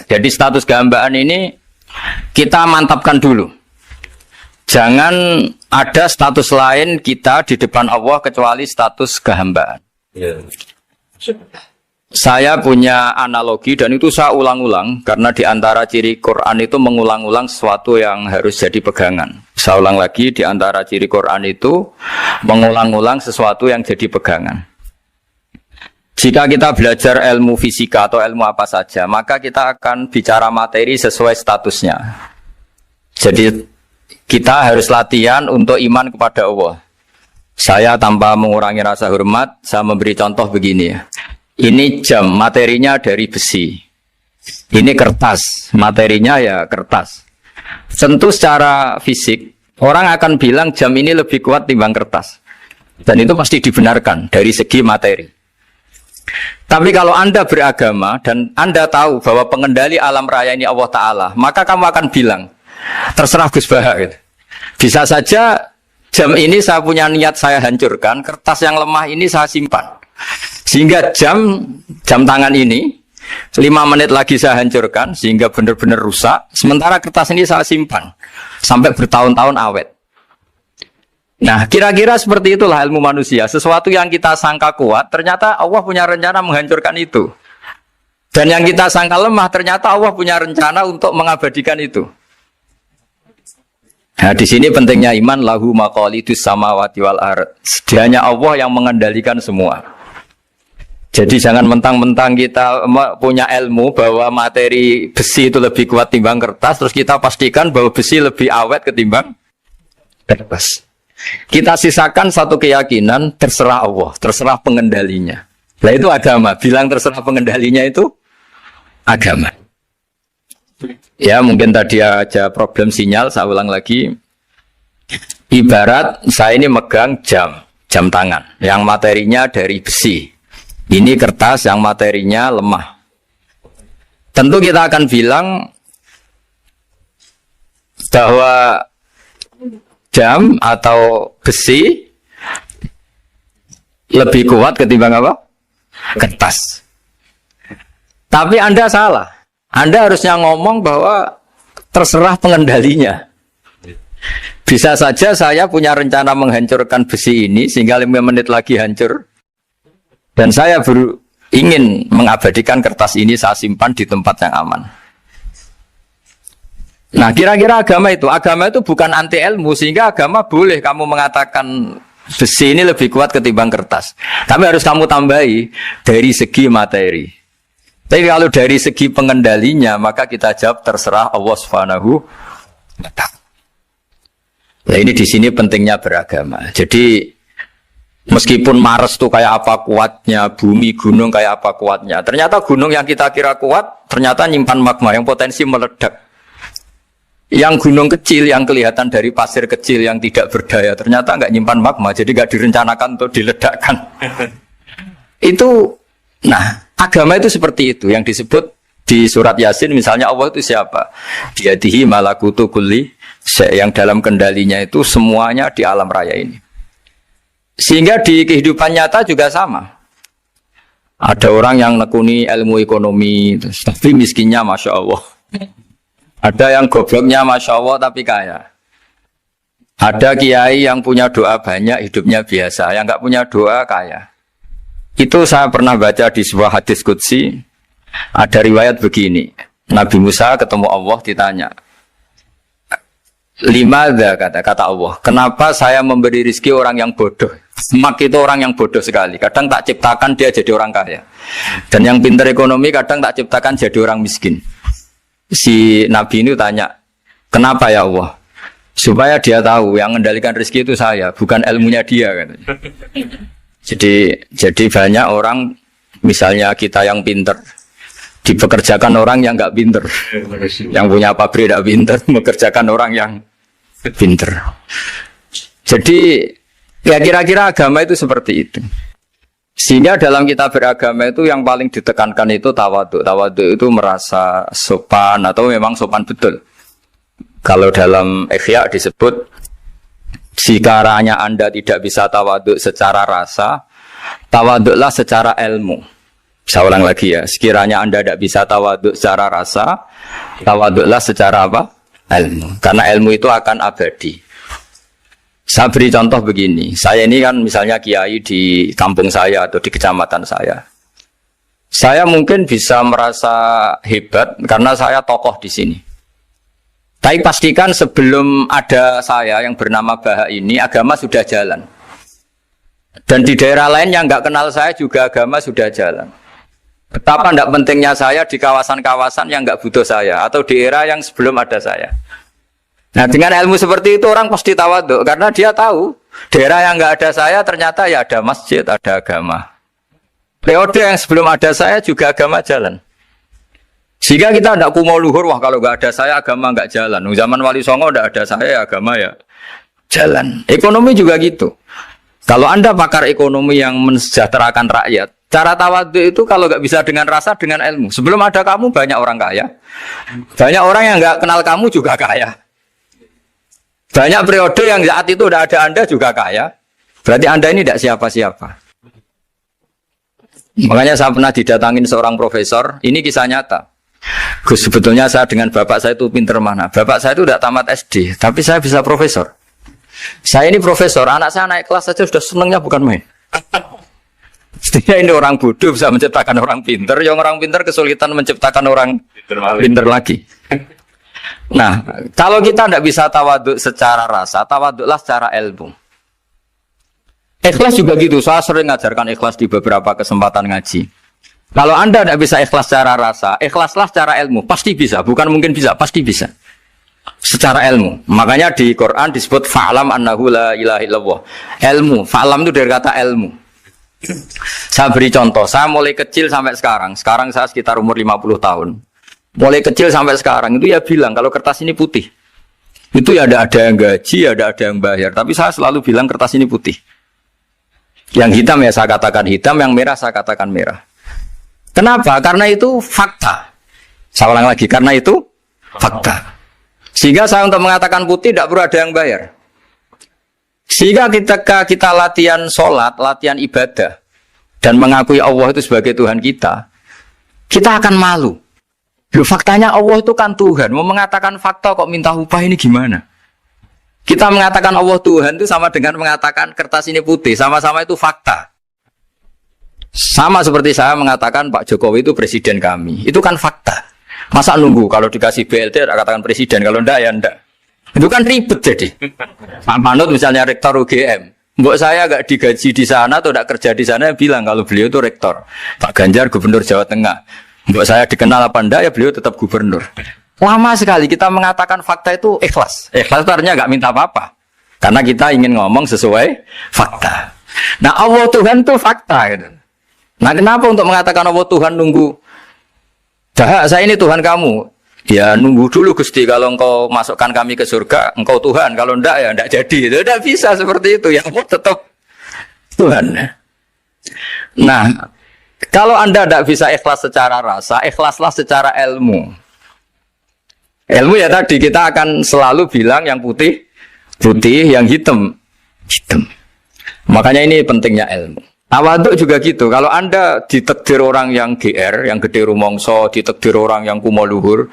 Jadi status kehambaan ini kita mantapkan dulu. Jangan ada status lain kita di depan Allah kecuali status kehambaan. Saya punya analogi dan itu saya ulang-ulang karena di antara ciri Quran itu mengulang-ulang sesuatu yang harus jadi pegangan. Saya ulang lagi, di antara ciri Quran itu mengulang-ulang sesuatu yang jadi pegangan. Jika kita belajar ilmu fisika atau ilmu apa saja, maka kita akan bicara materi sesuai statusnya. Jadi kita harus latihan untuk iman kepada Allah. Saya tanpa mengurangi rasa hormat, saya memberi contoh begini ya. Ini jam, materinya dari besi. Ini kertas, materinya ya kertas. Tentu secara fisik, orang akan bilang jam ini lebih kuat timbang kertas. Dan itu pasti dibenarkan dari segi materi. Tapi kalau Anda beragama dan Anda tahu bahwa pengendali alam raya ini Allah Ta'ala, maka kamu akan bilang, terserah Gus Baha gitu. Bisa saja jam ini saya punya niat saya hancurkan, kertas yang lemah ini saya simpan. Sehingga jam tangan ini 5 menit lagi saya hancurkan sehingga benar-benar rusak, sementara kertas ini saya simpan sampai bertahun-tahun awet. Nah, kira-kira seperti itulah ilmu manusia. Sesuatu yang kita sangka kuat, ternyata Allah punya rencana menghancurkan itu. Dan yang kita sangka lemah, ternyata Allah punya rencana untuk mengabadikan itu. Nah, di sini pentingnya iman, lahu maqalidus samawati wal ard. Hanya Allah yang mengendalikan semua. Jadi jangan mentang-mentang kita punya ilmu bahwa materi besi itu lebih kuat timbang kertas, terus kita pastikan bahwa besi lebih awet ketimbang kertas. Kita sisakan satu keyakinan, terserah Allah, terserah pengendalinya. Nah itu agama, bilang terserah pengendalinya itu agama. Ya mungkin tadi aja problem sinyal, saya ulang lagi. Ibarat saya ini megang jam tangan, yang materinya dari besi. Ini kertas yang materinya lemah. Tentu kita akan bilang bahwa jam atau besi lebih kuat ketimbang apa? Kertas. Tapi Anda salah. Anda harusnya ngomong bahwa terserah pengendalinya. Bisa saja saya punya rencana menghancurkan besi ini sehingga 5 menit lagi hancur. Dan saya ingin mengabadikan kertas ini saya simpan di tempat yang aman. Nah kira-kira agama itu bukan anti ilmu, sehingga agama boleh kamu mengatakan besi ini lebih kuat ketimbang kertas. Tapi harus kamu tambahi dari segi materi. Tapi kalau dari segi pengendalinya, maka kita jawab terserah Allah Subhanahu wa ta'ala. Nah ini di sini pentingnya beragama. Jadi meskipun Mars itu kayak apa kuatnya, bumi, gunung kayak apa kuatnya, ternyata gunung yang kita kira kuat, ternyata nyimpan magma yang potensi meledak. Yang gunung kecil yang kelihatan dari pasir kecil yang tidak berdaya ternyata nggak nyimpan magma, jadi nggak direncanakan untuk diledakkan. Itu, nah agama itu seperti itu yang disebut di surat Yasin misalnya Allah itu siapa? Biyadihi malakutu kulli, yang dalam kendalinya itu semuanya di alam raya ini. Sehingga di kehidupan nyata juga sama. Ada orang yang nekuni ilmu ekonomi, tapi miskinnya masya Allah. Ada yang gobloknya Masya Allah tapi kaya. Ada kiai yang punya doa banyak, hidupnya biasa. Yang nggak punya doa kaya. Itu saya pernah baca di sebuah hadis qudsi. Ada riwayat begini. Nabi Musa ketemu Allah ditanya. Limadha kata Allah. Kenapa saya memberi rezeki orang yang bodoh? Mak itu orang yang bodoh sekali. Kadang tak ciptakan dia jadi orang kaya. Dan yang pintar ekonomi kadang tak ciptakan jadi orang miskin. Si Nabi ini tanya, kenapa ya Allah? Supaya dia tahu yang mengendalikan rezeki itu saya, bukan ilmunya dia. Katanya. Jadi banyak orang, misalnya kita yang pinter, dipekerjakan orang yang nggak pinter, yang punya pabrik tidak pinter, mengerjakan orang yang pinter. Jadi ya kira-kira agama itu seperti itu. Sehingga dalam kita beragama itu yang paling ditekankan itu tawadhu. Tawadhu itu merasa sopan atau memang sopan betul. Kalau dalam Ihya disebut, sekiranya Anda tidak bisa tawadhu secara rasa, tawadhulah secara ilmu. Saya ulang lagi ya, sekiranya Anda tidak bisa tawaduk secara rasa, tawaduklah secara apa? Ilmu. Karena ilmu itu akan abadi. Saya beri contoh begini, saya ini kan misalnya kiai di kampung saya atau di kecamatan saya. Saya mungkin bisa merasa hebat karena saya tokoh di sini. Tapi pastikan sebelum ada saya yang bernama Baha ini, agama sudah jalan. Dan di daerah lain yang nggak kenal saya juga agama sudah jalan. Betapa tidak pentingnya saya di kawasan-kawasan yang nggak butuh saya atau di era yang sebelum ada saya. Nah dengan ilmu seperti itu orang pasti tawaduk karena dia tahu daerah yang nggak ada saya ternyata ya ada masjid, ada agama. Periode yang sebelum ada saya juga agama jalan. Sehingga kita tidak kumo luhur, wah kalau nggak ada saya agama nggak jalan. Zaman Wali Songo tidak ada saya agama ya jalan. Ekonomi juga gitu. Kalau Anda pakar ekonomi yang mensejahterakan rakyat, cara tawaduk itu kalau nggak bisa dengan rasa, dengan ilmu. Sebelum ada kamu banyak orang kaya, banyak orang yang nggak kenal kamu juga kaya. Banyak periode yang saat itu udah ada Anda juga kaya. Berarti Anda ini tidak siapa-siapa. Makanya saya pernah didatangin seorang profesor, ini kisah nyata. Gus, sebetulnya saya dengan bapak saya itu pinter mana? Bapak saya itu tidak tamat SD, tapi saya bisa profesor. Saya ini profesor, anak saya naik kelas saja sudah senangnya bukan main. Setidaknya ini orang bodoh bisa menciptakan orang pinter, yang orang pinter kesulitan menciptakan orang pinter lagi. Nah, kalau kita tidak bisa tawaduk secara rasa, tawaduklah secara ilmu. Ikhlas juga gitu, saya sering ngajarkan ikhlas di beberapa kesempatan ngaji. Kalau Anda tidak bisa ikhlas secara rasa, ikhlaslah secara ilmu, pasti bisa, bukan mungkin bisa, pasti bisa. Secara ilmu. Makanya di Quran disebut fa'lam annahu la ilaha illallah. Ilmu, fa'lam itu dari kata ilmu. Saya beri contoh, saya mulai kecil sampai sekarang saya sekitar umur 50 tahun. Mulai kecil sampai sekarang itu ya bilang kalau kertas ini putih. Itu ya ada yang gaji, ada yang bayar, tapi saya selalu bilang kertas ini putih. Yang hitam ya saya katakan hitam, yang merah saya katakan merah. Kenapa? Karena itu fakta. Saya ulang lagi, karena itu fakta. Sehingga saya untuk mengatakan putih tidak perlu ada yang bayar. Sehingga ketika kita latihan sholat, latihan ibadah, dan mengakui Allah itu sebagai Tuhan kita akan malu. Loh, faktanya Allah itu kan Tuhan. Mau mengatakan fakta kok minta upah ini gimana? Kita mengatakan Allah Tuhan itu sama dengan mengatakan kertas ini putih. Sama-sama itu fakta. Sama seperti saya mengatakan Pak Jokowi itu presiden kami. Itu kan fakta. Masa nunggu kalau dikasih BLT katakan presiden, kalau enggak ya enggak. Itu kan ribet jadi. Pak Manut misalnya rektor UGM. Mbok saya enggak digaji di sana atau enggak kerja di sana bilang kalau beliau itu rektor. Pak Ganjar gubernur Jawa Tengah. Mbok saya dikenal apa enggak ya beliau tetap gubernur. Lama sekali kita mengatakan fakta itu ikhlas. Ikhlas itu artinya enggak minta apa-apa. Karena kita ingin ngomong sesuai fakta. Nah Allah Tuhan itu fakta gitu. Nah kenapa untuk mengatakan Allah Tuhan nunggu? Dah, saya ini Tuhan kamu. Ya nunggu dulu Gusti, kalau engkau masukkan kami ke surga, engkau Tuhan. Kalau enggak ya enggak jadi. Itu enggak bisa seperti itu. Ya Allah tetap Tuhan. Nah, kalau Anda enggak bisa ikhlas secara rasa, ikhlaslah secara ilmu. Ilmu ya tadi kita akan selalu bilang yang putih, putih, yang hitam, hitam. Makanya ini pentingnya ilmu. Tawaduk juga gitu. Kalau Anda ditakdir orang yang GR, yang gede rumongso, ditakdir orang yang kumo luhur,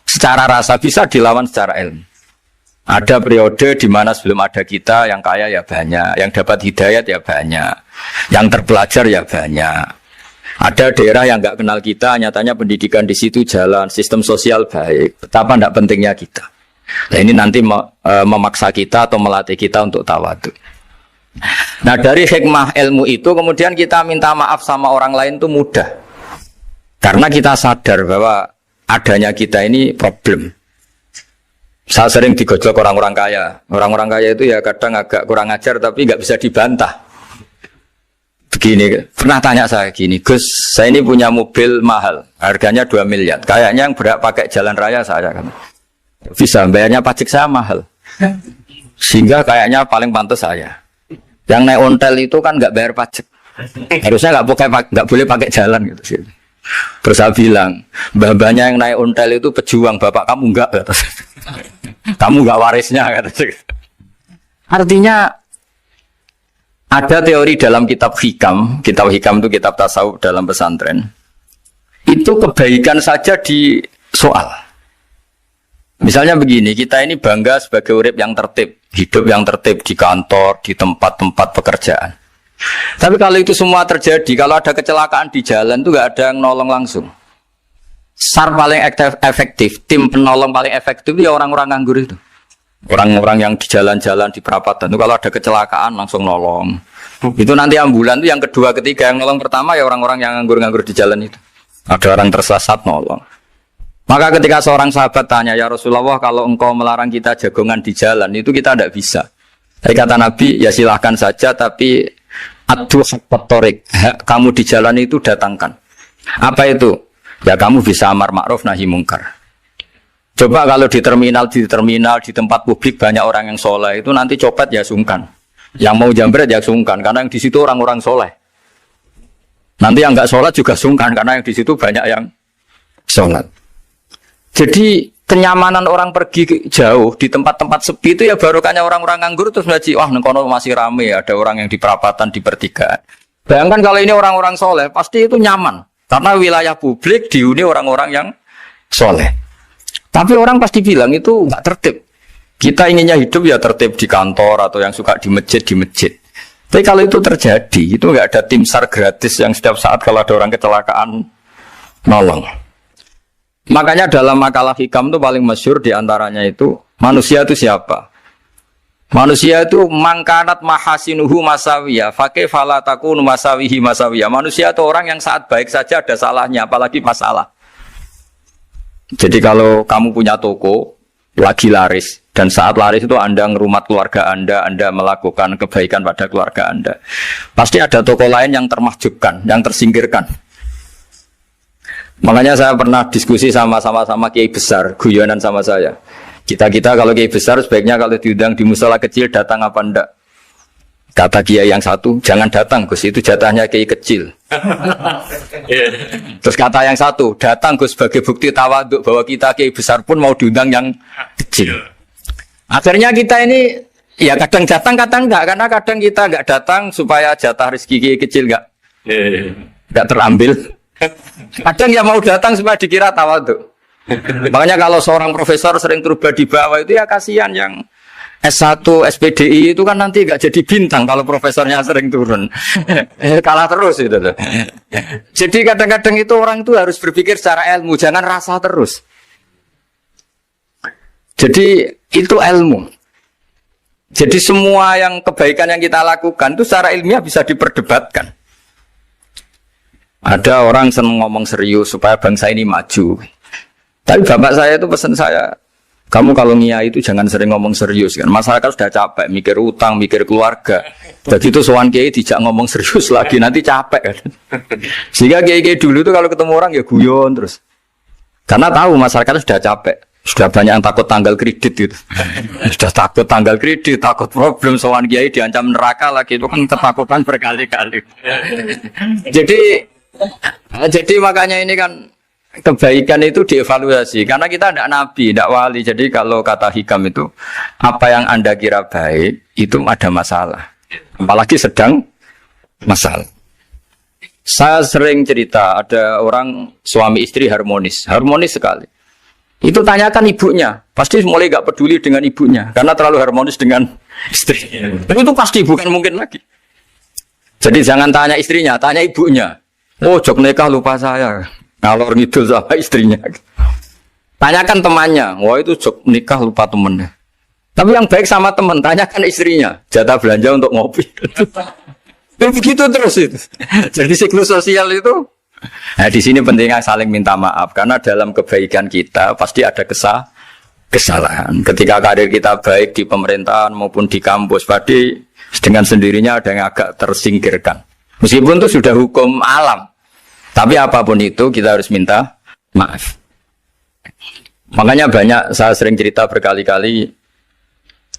secara rasa bisa dilawan secara ilmu. Ada periode di mana sebelum ada kita yang kaya ya banyak, yang dapat hidayat ya banyak, yang terpelajar ya banyak. Ada daerah yang nggak kenal kita, nyatanya pendidikan di situ jalan, sistem sosial baik. Betapa tidak pentingnya kita. Nah ini nanti memaksa kita atau melatih kita untuk tawaduk. Nah dari hikmah ilmu itu kemudian kita minta maaf sama orang lain itu mudah. Karena kita sadar bahwa adanya kita ini problem. Saya sering digojlok orang-orang kaya. Orang-orang kaya itu ya kadang agak kurang ajar tapi nggak bisa dibantah. Begini, pernah tanya saya gini, Gus, saya ini punya mobil mahal, harganya 2 miliar. Kayaknya yang berhak pakai jalan raya saya kan. Bisa, bayarnya pajak saya mahal. Sehingga kayaknya paling pantas saya. Yang naik ontel itu kan nggak bayar pajak, harusnya nggak boleh pakai jalan gitu sih. Terus saya bilang, mbah-mbahnya yang naik ontel itu pejuang, bapak kamu nggak, kata saya. Kamu nggak warisnya, kata saya. Artinya ada teori dalam kitab hikam itu kitab tasawuf dalam pesantren. itu kebaikan saja di soal. Misalnya begini, kita ini bangga sebagai urip yang tertib, hidup yang tertib di kantor, di tempat-tempat pekerjaan. Tapi kalau itu semua terjadi, kalau ada kecelakaan di jalan itu nggak ada yang nolong langsung. SAR paling efektif, tim penolong paling efektif itu ya orang-orang nganggur itu. Orang-orang yang di jalan-jalan di perapatan itu kalau ada kecelakaan langsung nolong. Itu nanti ambulan itu yang kedua, ketiga, yang nolong pertama ya orang-orang yang nganggur-nganggur di jalan itu. Ada orang tersesat nolong. Maka ketika seorang sahabat tanya, ya Rasulullah, kalau engkau melarang kita jagongan di jalan, itu kita tidak bisa. Tapi kata Nabi, ya silahkan saja, tapi adu haqq thoriq, kamu di jalan itu datangkan. Apa itu? Ya kamu bisa amar ma'ruf nahi mungkar. Coba kalau di terminal, di tempat publik banyak orang yang soleh, itu nanti copet ya sungkan. Yang mau jambret ya sungkan, karena yang di situ orang-orang soleh. Nanti yang enggak sholat juga sungkan, karena yang di situ banyak yang sholat. Jadi kenyamanan orang pergi jauh di tempat-tempat sepi itu ya barokahnya orang-orang nganggur terus ngaji, wah nengkono masih rame, ada orang yang di perapatan, di pertigaan. Bayangkan kalau ini orang-orang soleh, pasti itu nyaman. Karena wilayah publik dihuni orang-orang yang soleh. Tapi orang pasti bilang itu nggak tertib. Kita inginnya hidup ya tertib di kantor atau yang suka di masjid, di masjid. Tapi kalau itu terjadi, itu nggak ada tim SAR gratis yang setiap saat kalau ada orang kecelakaan nolong. Makanya dalam makalah hikam itu paling masyhur diantaranya itu, manusia itu siapa? Manusia itu mangkanat mahasinuhu masawiyah, fakih falatakun masawihi masawiyah. Manusia itu orang yang saat baik saja ada salahnya, apalagi masalah. Jadi kalau kamu punya toko, lagi laris, dan saat laris itu Anda ngerumat keluarga Anda melakukan kebaikan pada keluarga Anda. Pasti ada toko lain yang termahjubkan, yang tersingkirkan. Makanya saya pernah diskusi sama kiai besar, guyonan sama saya. Kita kalau kiai besar sebaiknya kalau diundang di musala kecil datang apa enggak? Kata kiai yang satu, jangan datang Gus, itu jatahnya kiai kecil. Terus kata yang satu, datang Gus sebagai bukti tawaduk bahwa kita kiai besar pun mau diundang yang kecil. Akhirnya kita ini ya kadang datang kadang enggak, karena kadang kita enggak datang supaya jatah rezeki kiai kecil enggak terambil. Kadang ya mau datang supaya dikira tawaduk. Makanya kalau seorang profesor sering terubah di bawah itu ya kasihan yang S1, SPDI itu kan nanti gak jadi bintang kalau profesornya sering turun. Kalah terus itu. Jadi kadang-kadang itu orang itu harus berpikir secara ilmu, jangan rasa terus. Jadi itu ilmu. Jadi semua yang kebaikan yang kita lakukan itu secara ilmiah bisa diperdebatkan. Ada orang senang ngomong serius supaya bangsa ini maju. Tapi bapak saya itu pesan saya, kamu kalau ngiyai itu jangan sering ngomong serius kan. Masyarakat sudah capek, mikir utang, mikir keluarga. Jadi itu sowan kiai dijak ngomong serius lagi, nanti capek kan. Sehingga kiai dulu itu kalau ketemu orang ya guyon terus. Karena tahu masyarakat sudah capek. Sudah banyak yang takut tanggal kredit gitu. Sudah takut tanggal kredit, takut problem sowan kiai diancam neraka lagi. Itu kan ketakutan berkali-kali. Jadi makanya ini kan kebaikan itu dievaluasi karena kita tidak nabi, tidak wali. Jadi kalau kata hikam itu apa yang Anda kira baik itu ada masalah, apalagi sedang masalah. Saya sering cerita ada orang suami istri harmonis sekali. Itu tanyakan ibunya, pasti mulai gak peduli dengan ibunya karena terlalu harmonis dengan istri. Itu pasti bukan mungkin lagi. Jadi jangan tanya istrinya, tanya ibunya. Oh, jok nikah lupa saya. Ngalor ngidul sama istrinya. Tanyakan temannya. Wah, itu jok nikah lupa temennya. Tapi yang baik sama teman, tanyakan istrinya. Jatah belanja untuk ngopi. Begitu terus itu. Jadi siklus sosial itu. Nah, di sini pentingnya saling minta maaf karena dalam kebaikan kita pasti ada kesalahan. Ketika karir kita baik di pemerintahan maupun di kampus, pasti dengan sendirinya ada yang agak tersingkirkan. Meskipun itu sudah hukum alam. Tapi apapun itu kita harus minta maaf. Makanya banyak, saya sering cerita berkali-kali,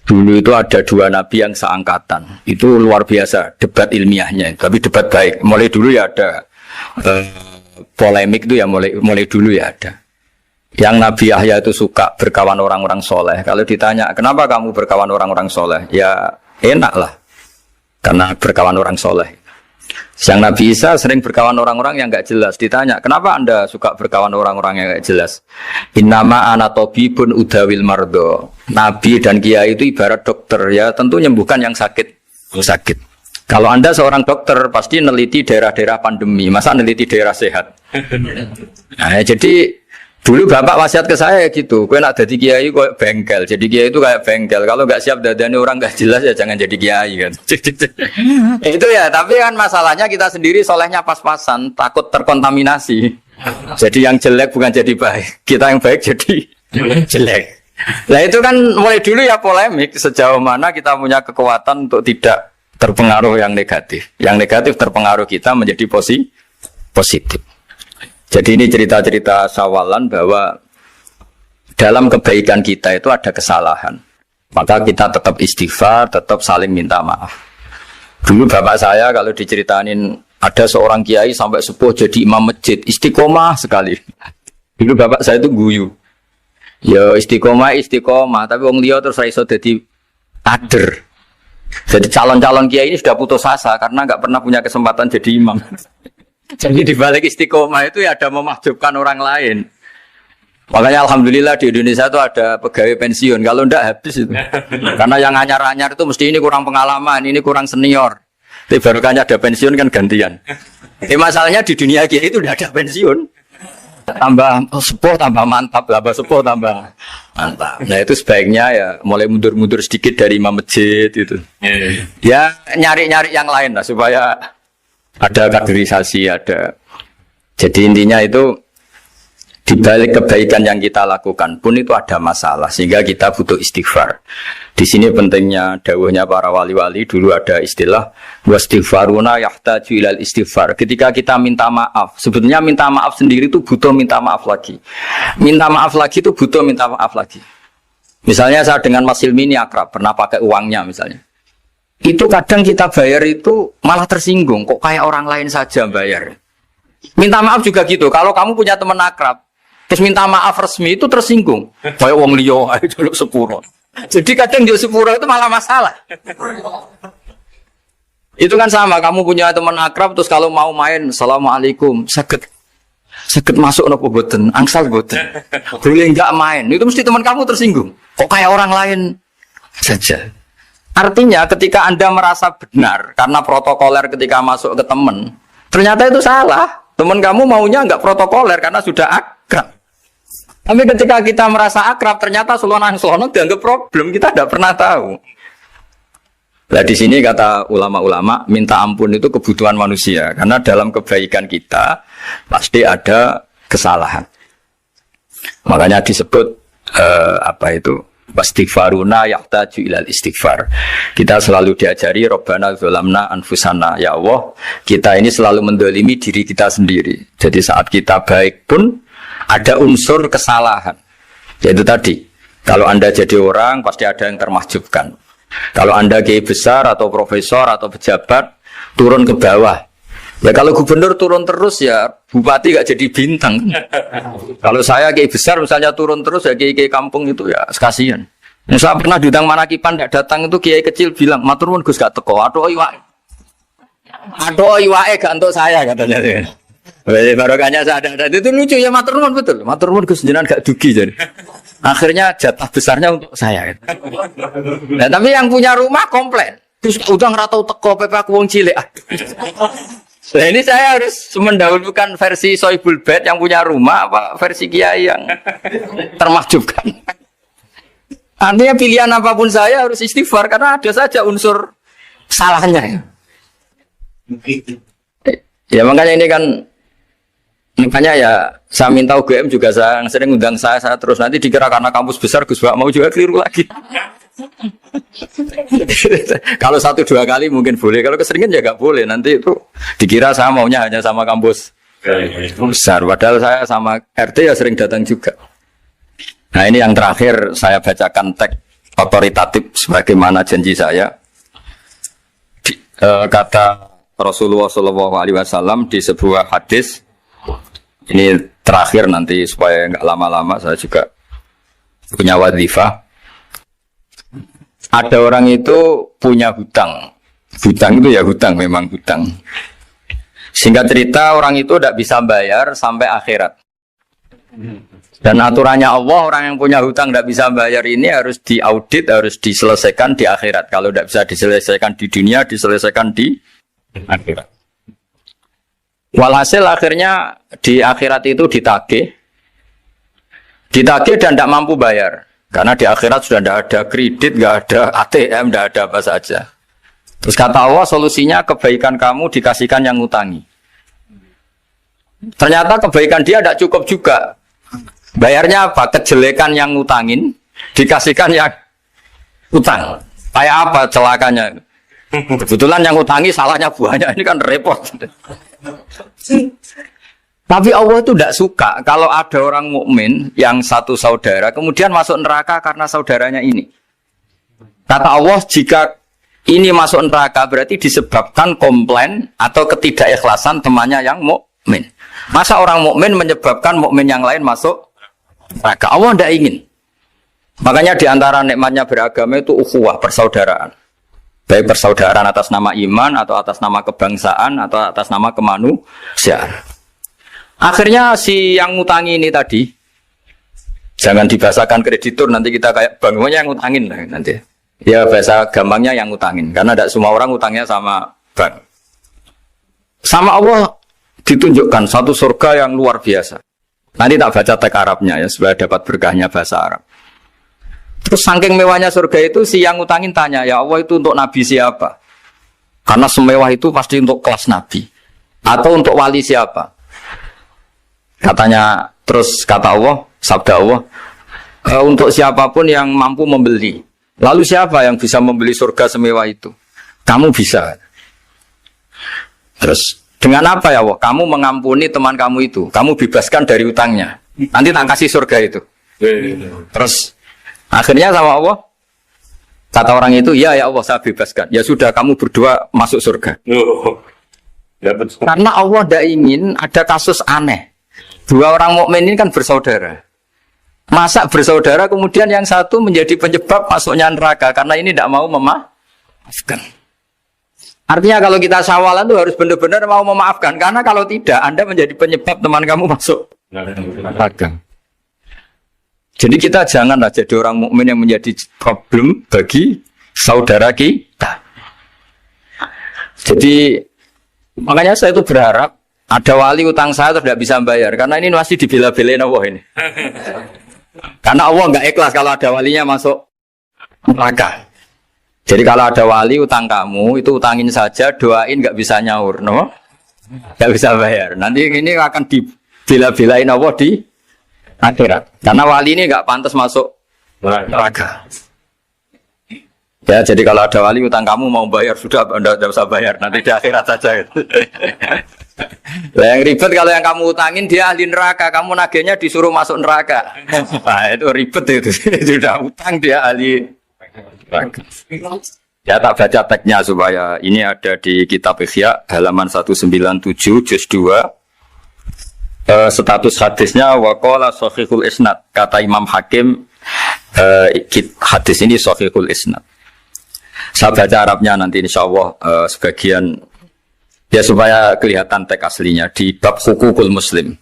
dulu itu ada dua nabi yang seangkatan. Itu luar biasa debat ilmiahnya, tapi debat baik. Mulai dulu ya ada polemik itu ya mulai dulu ya ada. Yang Nabi Yahya itu suka berkawan orang-orang soleh. Kalau ditanya, kenapa kamu berkawan orang-orang soleh? Ya enak lah, karena berkawan orang soleh. Yang Nabi Isa sering berkawan orang-orang yang nggak jelas. Ditanya, kenapa anda suka berkawan orang-orang yang nggak jelas? Innama ana tabibun udawil mardo. Nabi dan kiai itu ibarat dokter, ya tentu menyembuhkan yang sakit. Kalau anda seorang dokter pasti neliti daerah-daerah pandemi, masa neliti daerah sehat? Nah, jadi dulu bapak wasiat ke saya gitu, kue nak jadi kiai kok bengkel, jadi kiai itu kayak bengkel. Kalau nggak siap dadani orang nggak jelas ya jangan jadi kiai kan. Itu ya, tapi kan masalahnya kita sendiri solehnya pas-pasan, takut terkontaminasi. Jadi yang jelek bukan jadi baik, kita yang baik jadi jelek. Nah itu kan mulai dulu ya polemik sejauh mana kita punya kekuatan untuk tidak terpengaruh yang negatif. Yang negatif terpengaruh kita menjadi positif. Jadi ini cerita-cerita sawalan bahwa dalam kebaikan kita itu ada kesalahan. Maka kita tetap istighfar, tetap saling minta maaf. Dulu bapak saya kalau diceritain ada seorang kiai sampai sepuh jadi imam masjid, istiqomah sekali. Dulu bapak saya itu guyu. Ya istiqomah, tapi wong liya terus ra iso dadi kader. Jadi calon-calon kiai ini sudah putus asa karena nggak pernah punya kesempatan jadi imam. Jadi di balik istiqomah itu ya ada memahjubkan orang lain. Makanya alhamdulillah di Indonesia itu ada pegawai pensiun. Kalau enggak habis itu. Karena yang anyar-anyar itu mesti ini kurang pengalaman, ini kurang senior. Tapi baru kan ada pensiun kan gantian. Masalahnya di dunia kiai itu udah ada pensiun. Tambah sepuh tambah mantap, tambah sepuh tambah mantap. Nah itu sebaiknya ya mulai mundur-mundur sedikit dari imam masjid itu. Ya nyari-nyari yang lain lah supaya ada kaderisasi, ada. Jadi intinya itu di balik kebaikan yang kita lakukan pun itu ada masalah sehingga kita butuh istighfar. Di sini pentingnya dawuhnya para wali-wali, dulu ada istilah wastighfaruna yahtaju ilal istighfar. Ketika kita minta maaf, sebetulnya minta maaf sendiri itu butuh minta maaf lagi. Minta maaf lagi itu butuh minta maaf lagi. Misalnya saya dengan Mas Hilmi ini akrab, pernah pakai uangnya misalnya. Itu kadang kita bayar itu malah tersinggung, kok kayak orang lain saja bayar. Minta maaf juga gitu, kalau kamu punya teman akrab terus minta maaf resmi itu tersinggung, kayak wong liya ae jaluk sepuro. Jadi kadang jaluk sepuro itu malah masalah. Itu kan sama, kamu punya teman akrab terus kalau mau main assalamualaikum, saged masuk napa boten, angsal boten. Boleh enggak main, itu mesti teman kamu tersinggung, kok kayak orang lain saja. Artinya ketika Anda merasa benar karena protokoler ketika masuk ke teman, ternyata itu salah. Teman kamu maunya enggak protokoler karena sudah akrab. Tapi ketika kita merasa akrab, ternyata selonang-selonang dianggap problem, kita tidak pernah tahu. Nah di sini kata ulama-ulama, minta ampun itu kebutuhan manusia. Karena dalam kebaikan kita pasti ada kesalahan. Makanya disebut wastighfaruna yahtaju ilal istighfar. Kita selalu diajari Rabbana dzalamna anfusana, ya Allah, kita ini selalu mendolimi diri kita sendiri. Jadi saat kita baik pun ada unsur kesalahan. Yaitu tadi, kalau Anda jadi orang pasti ada yang termahjubkan. Kalau Anda kiai besar atau profesor atau pejabat turun ke bawah, ya kalau gubernur turun terus ya bupati gak jadi bintang. Kalau saya kiai besar misalnya turun terus ya kiai kampung itu ya kasihan. Saya pernah diundang Manakipan tidak datang itu kiai kecil bilang matur nuwun Gus gak teko. Aduh iwake gak untuk saya katanya. Barokahnya saya ada itu lucu ya, matur nuwun betul. Matur nuwun Gus jenengan gak dugi jadi. Akhirnya jatah besarnya untuk saya. Nah, tapi yang punya rumah komplain. Gus udah ngeratau teko PP aku wong cilik. Nah ini saya harus mendahulukan versi Sohibul Bait yang punya rumah apa versi kiai yang termahjubkan. Artinya pilihan apapun saya harus istighfar karena ada saja unsur salahnya. Ya makanya ini kan, makanya ya saya minta UGM juga saya sering undang saya terus, nanti dikira karena kampus besar Gus Bak mau juga keliru lagi. Kalau 1-2 kali mungkin boleh, kalau keseringan ya gak boleh, nanti itu dikira saya maunya hanya sama kampus besar, padahal saya sama RT ya sering datang juga. Nah ini yang terakhir saya bacakan teks otoritatif sebagaimana janji saya. Kata Rasulullah SAW di sebuah hadis, ini terakhir nanti supaya nggak lama-lama saya juga punya wadhifah. Ada orang itu punya hutang itu ya hutang, memang hutang. Singkat cerita orang itu tidak bisa bayar sampai akhirat. Dan aturannya Allah, orang yang punya hutang tidak bisa bayar ini harus diaudit, harus diselesaikan di akhirat. Kalau tidak bisa diselesaikan di dunia, diselesaikan di akhirat. Walhasil akhirnya di akhirat itu ditagih dan tidak mampu bayar. Karena di akhirat sudah tidak ada kredit, tidak ada ATM, tidak ada apa saja. Terus kata Allah, solusinya kebaikan kamu dikasihkan yang ngutangi. Ternyata kebaikan dia tidak cukup juga. Bayarnya apa? Kejelekan yang ngutangin dikasihkan yang utang. Kayak apa celakanya? Kebetulan yang ngutangi salahnya buahnya, ini kan repot. Tapi Allah itu tidak suka kalau ada orang mukmin yang satu saudara kemudian masuk neraka karena saudaranya ini. Kata Allah, jika ini masuk neraka berarti disebabkan komplain atau ketidakikhlasan temannya yang mukmin. Masa orang mukmin menyebabkan mukmin yang lain masuk neraka? Allah tidak ingin. Makanya diantara nikmatnya beragama itu ukhuwah, persaudaraan. Baik persaudaraan atas nama iman atau atas nama kebangsaan atau atas nama kemanusiaan. Akhirnya si yang ngutangi ini tadi, jangan dibahasakan kreditur, nanti kita kayak bangunnya yang ngutangin lah nanti. Ya bahasa gampangnya yang ngutangin, karena tidak semua orang ngutangnya sama bank. Sama Allah ditunjukkan satu surga yang luar biasa. Nanti tak baca teks Arabnya ya, supaya dapat berkahnya bahasa Arab. Terus saking mewahnya surga itu, si yang ngutangin tanya, ya Allah itu untuk nabi siapa? Karena semewah itu pasti untuk kelas nabi. Atau untuk wali siapa? Katanya, terus kata Allah, sabda Allah, untuk siapapun yang mampu membeli. Lalu siapa yang bisa membeli surga semewah itu? Kamu bisa. Terus, dengan apa ya Allah? Kamu mengampuni teman kamu itu. Kamu bebaskan dari utangnya. Nanti tak kasih surga itu. Terus, akhirnya sama Allah, kata orang itu, ya Allah saya bebaskan. Ya sudah, kamu berdua masuk surga. Karena Allah tidak ingin ada kasus aneh. Dua orang mukmin ini kan bersaudara. Masa bersaudara kemudian yang satu menjadi penyebab masuknya neraka karena ini tidak mau memaafkan. Artinya kalau kita sawalan itu harus benar-benar mau memaafkan, karena kalau tidak Anda menjadi penyebab teman kamu masuk neraka. Jadi kita janganlah jadi orang mukmin yang menjadi problem bagi saudara kita. Jadi makanya saya itu berharap ada wali utang saya tidak bisa bayar, karena ini masih dibela-belain Allah ini. Karena Allah nggak ikhlas kalau ada walinya masuk neraka. Jadi kalau ada wali utang kamu, itu utangin saja, doain nggak bisa nyaur, no? Nggak bisa bayar. Nanti ini akan dibela-belain Allah di akhirat. Karena wali ini nggak pantas masuk neraka. Ya, jadi kalau ada wali utang kamu mau bayar, sudah Anda tidak usah bayar, nanti di akhirat saja. Lah yang ribet kalau yang kamu utangin dia ahli neraka, kamu nagihnya disuruh masuk neraka. Nah, itu ribet itu. Sudah utang dia ahli neraka. Ya tak baca teksnya supaya ini ada di kitab Ihya halaman 197 juz 2. Status hadisnya waqala shahihul isnad, kata Imam Hakim, hadis ini shahihul isnad. Saya baca Arabnya nanti insyaallah sebagian ya supaya kelihatan teks aslinya di bab hukukul muslim.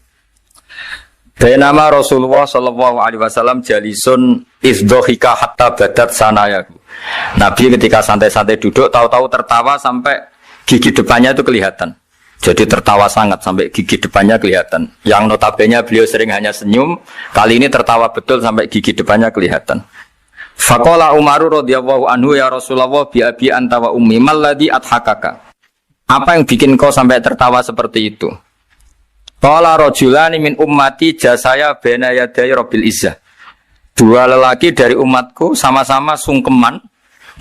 Bainama Rasulullah sallallahu alaihi wasallam jalisun izdhika hatta badat sanayahu. Nabi ketika santai-santai duduk tahu-tahu tertawa sampai gigi depannya itu kelihatan. Jadi tertawa sangat sampai gigi depannya kelihatan. Yang notabene beliau sering hanya senyum, kali ini tertawa betul sampai gigi depannya kelihatan. Faqala Umaru radhiyallahu anhu ya Rasulullah bi abi anta wa ummi mal ladzi adhakaka. Apa yang bikin kau sampai tertawa seperti itu? Qala rajulani min ummati jasaya baina yaday rabbil izzah. Dua lelaki dari umatku sama-sama sungkeman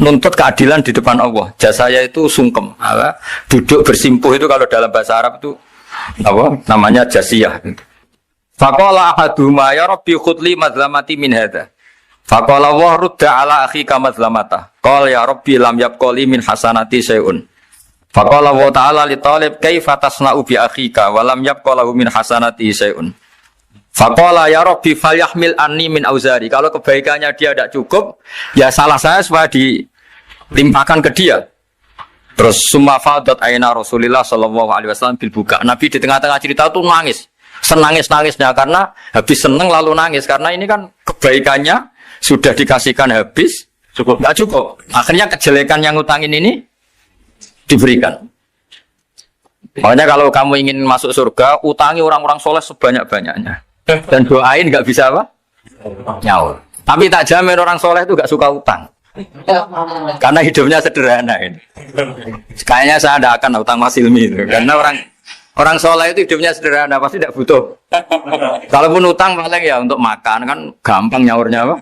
nuntut keadilan di depan Allah. Jasaya itu sungkem, apa? Duduk bersimpuh itu kalau dalam bahasa Arab itu apa? Namanya jasiyah. Faqala ahaduhuma ya rabbi khudli madlamati min hadza. Faqala wa rudda ala akhika madlamata. Qala ya rabbi lam yabqali min hasanati syai'un. Faqala wa ta'ala li talib kaifa tasna'u bi akhika wa lam yabqa lahu min hasanati syai'un. Faqala ya rabbi falyahmil anni min auzari. Kalau kebaikannya dia tidak cukup, ya salah saya supaya dilimpahkan ke dia. Terus summa fadat aina Rasulillah sallallahu alaihi wasallam bil buka. Nabi di tengah-tengah cerita itu nangis. Senangis-nangisnya karena habis seneng lalu nangis karena ini kan kebaikannya sudah dikasihkan habis enggak cukup. Akhirnya kejelekan yang utangin ini diberikan. Makanya kalau kamu ingin masuk surga, utangi orang-orang soleh sebanyak-banyaknya. Dan doain nggak bisa apa? Nyaur. Tapi tak jamin orang soleh itu nggak suka utang. Karena hidupnya sederhana ini. Kayaknya saya tidak akan utang Mas Ilmi itu. Karena orang soleh itu hidupnya sederhana, pasti tidak butuh. Kalaupun utang paling ya untuk makan kan gampang nyaurnya apa?